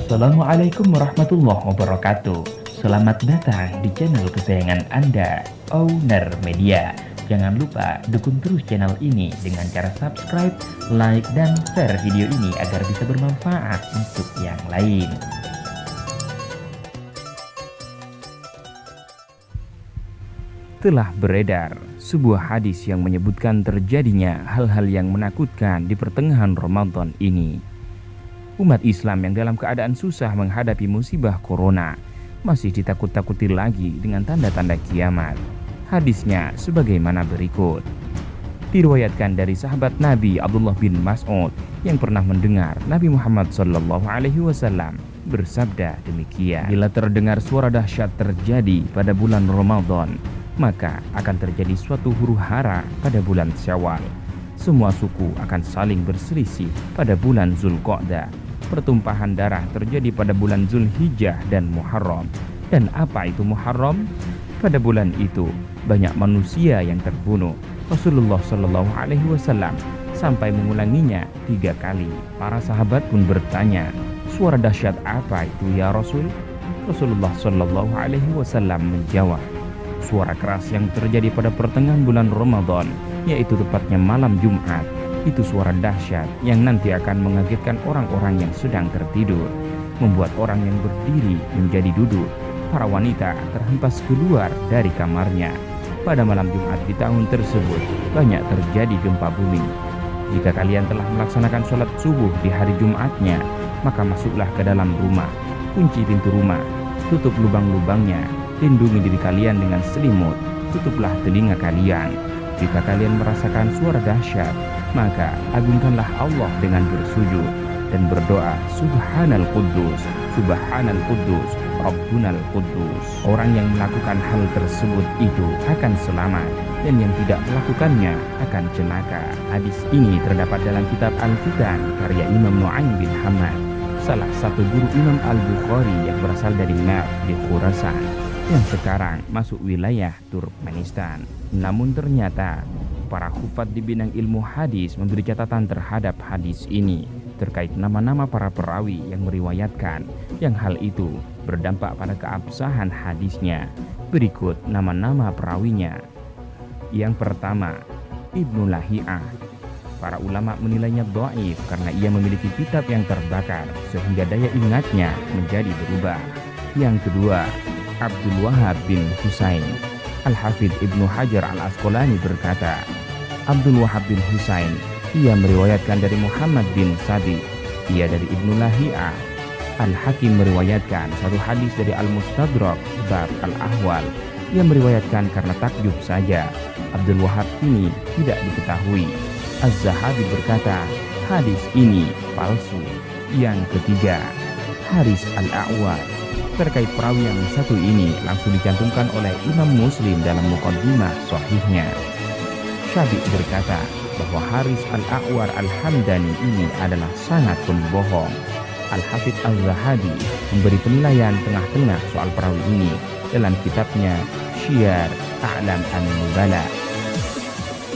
Assalamualaikum warahmatullahi wabarakatuh. Selamat datang di channel kesayangan Anda, Owner Media. Jangan lupa dukung terus channel ini dengan cara subscribe, like, dan share video ini agar bisa bermanfaat untuk yang lain. Telah beredar sebuah hadis yang menyebutkan terjadinya hal-hal yang menakutkan di pertengahan Ramadan ini. Umat Islam yang dalam keadaan susah menghadapi musibah corona masih ditakut-takuti lagi dengan tanda-tanda kiamat. Hadisnya sebagaimana berikut. Diriwayatkan dari sahabat Nabi Abdullah bin Mas'ud yang pernah mendengar Nabi Muhammad SAW bersabda demikian. Bila terdengar suara dahsyat terjadi pada bulan Ramadan, maka akan terjadi suatu huru-hara pada bulan Syawal. Semua suku akan saling berselisih pada bulan Zulqa'dah. Pertumpahan darah terjadi pada bulan Zulhijjah dan Muharram. Dan apa itu Muharram? Pada bulan itu banyak manusia yang terbunuh. Rasulullah SAW sampai mengulanginya 3 kali. Para sahabat pun bertanya, suara dahsyat apa itu ya Rasul? Rasulullah SAW menjawab, suara keras yang terjadi pada pertengahan bulan Ramadan, yaitu tepatnya malam Jumat. Itu suara dahsyat yang nanti akan mengagetkan orang-orang yang sedang tertidur, membuat orang yang berdiri menjadi duduk. Para wanita terhempas keluar dari kamarnya. Pada malam Jumat di tahun tersebut banyak terjadi gempa bumi. Jika kalian telah melaksanakan sholat subuh di hari Jumatnya, maka masuklah ke dalam rumah, kunci pintu rumah, tutup lubang-lubangnya, lindungi diri kalian dengan selimut, tutuplah telinga kalian. Jika kalian merasakan suara dahsyat, maka agungkanlah Allah dengan bersujud dan berdoa, Subhanal Quddus, Subhanal Quddus, Rabbunal Quddus. Orang yang melakukan hal tersebut itu akan selamat, dan yang tidak melakukannya akan celaka. Hadis ini terdapat dalam kitab Al-Fitan karya Imam Nu'aim bin Hamad, salah satu guru Imam Al-Bukhari yang berasal dari Naf di Khurasan, yang sekarang masuk wilayah Turkmenistan. Namun ternyata para hufad di bidang ilmu hadis memberi catatan terhadap hadis ini terkait nama-nama para perawi yang meriwayatkan, yang hal itu berdampak pada keabsahan hadisnya. Berikut nama-nama perawinya. Yang pertama, Ibnu Lahiyah. Para ulama menilainya dhaif karena ia memiliki kitab yang terbakar sehingga daya ingatnya menjadi berubah. Yang kedua, Abdul Wahab bin Husain. Al-Hafidh Ibnu Hajar Al-Asqalani berkata, Abdul Wahab bin Husain, ia meriwayatkan dari Muhammad bin Sabi, ia dari Ibnu Lahiyah. Al-Hakim meriwayatkan satu hadis dari Al-Mustadrak bab Al-Ahwal, ia meriwayatkan karena takjub saja. Abdul Wahab ini tidak diketahui. Az-Zahabi berkata, hadis ini palsu. Yang ketiga, Haris Al-A'war. Terkait perawi yang satu ini langsung dicantumkan oleh Imam Muslim dalam Muqaddimah Sahihnya. Syafi'i berkata bahwa Haris Al-A'war Al-Hamdani ini adalah sangat pembohong. Al-Hafidh Al-Zahabi memberi penilaian tengah-tengah soal perawi ini dalam kitabnya Syiar A'lam An-Nubala.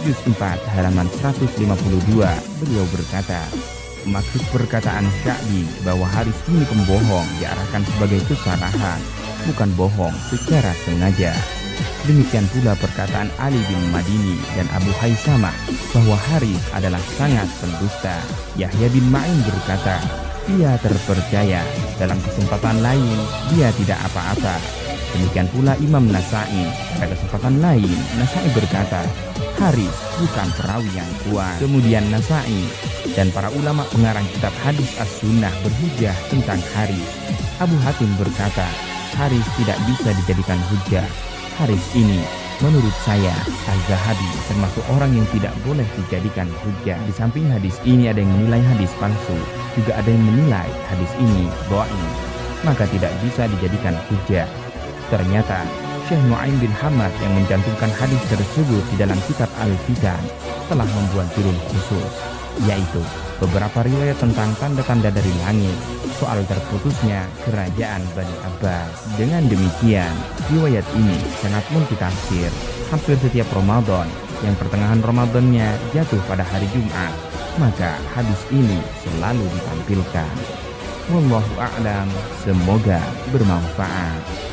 Juz 4 halaman 152, beliau berkata, maksud perkataan Syafi'i bahwa Haris ini pembohong diarahkan sebagai kesalahan, bukan bohong secara sengaja. Demikian pula perkataan Ali bin Madini dan Abu Haysamah bahwa Haris adalah sangat pendusta. Yahya bin Ma'in berkata, dia terpercaya, dalam kesempatan lain dia tidak apa-apa. Demikian pula Imam Nasa'i, pada kesempatan lain Nasa'i berkata, Haris bukan perawi yang kuat. Kemudian Nasa'i dan para ulama pengarang kitab hadis as-sunnah berhujjah tentang Haris. Abu Hatim berkata, Haris tidak bisa dijadikan hujjah. Haris ini menurut saya Al-Zahabi termasuk orang yang tidak boleh dijadikan hujjah. Di samping hadis ini ada yang menilai hadis palsu, juga ada yang menilai hadis ini dhaif, maka tidak bisa dijadikan hujjah. Ternyata Syekh Nu'aim bin Hamad yang mencantumkan hadis tersebut di dalam kitab Al-Fitan telah membuat judul khusus, yaitu beberapa riwayat tentang tanda-tanda dari langit, soal terputusnya kerajaan Bani Abbas. Dengan demikian, riwayat ini sangat multitafsir. Hampir setiap Ramadan yang pertengahan Ramadannya jatuh pada hari Jumat, maka hadis ini selalu ditampilkan. Wallahu a'lam. Semoga bermanfaat.